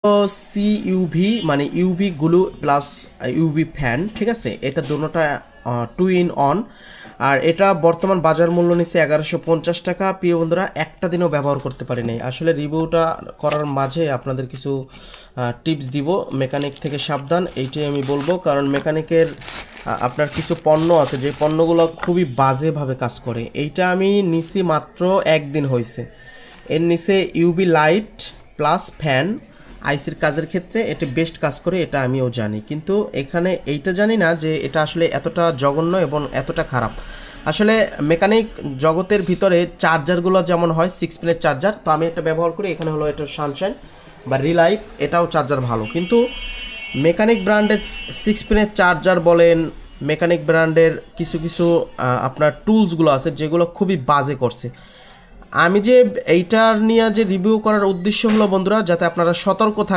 C UV মানে UV glue plus UV fan, ঠিক আছে, এটা দুটোটা 2 in 1। আর এটা বর্তমান বাজার মূল্য নিচ্ছে 1150 টাকা। প্রিয় বন্ধুরা, একটা দিনও ব্যবহার করতে পারি নাই। আসলে রিভিউটা করার মাঝে আপনাদের কিছু টিপস দিব। মেকানিক থেকে সাবধান, এইটাই আমি বলবো, কারণ মেকানিকের আপনার কিছু পণ্য আছে যে পণ্যগুলো খুবই বাজেভাবে কাজ করে। এইটা আমি নিছি মাত্র একদিন হয়েছে। এর নিচে ইউভি লাইট প্লাস ফ্যান আইসির কাজের ক্ষেত্রে এটা বেস্ট কাজ করে, এটা আমিও জানি, কিন্তু এখানে এইটা জানি না যে এটা আসলে এতটা জঘন্য এবং এতটা খারাপ। আসলে মেকানিক জগতের ভিতরে চার্জারগুলো যেমন হয় 6 পিনের চার্জার, তো আমি একটা ব্যবহার করি, এখানে হলো এটা সানশাইন বা রিলাইফ, এটাও চার্জার ভালো, কিন্তু মেকানিক ব্র্যান্ডের 6 পিনের চার্জার বলেন, মেকানিক ব্র্যান্ডের কিছু কিছু আপনার টুলসগুলো আছে যেগুলো খুবই বাজে করছে। আমি যে এইটার নিয়ে যে রিভিউ করার উদ্দেশ্য হলো বন্ধুরা, যাতে আপনারা সতর্ক থাকেন।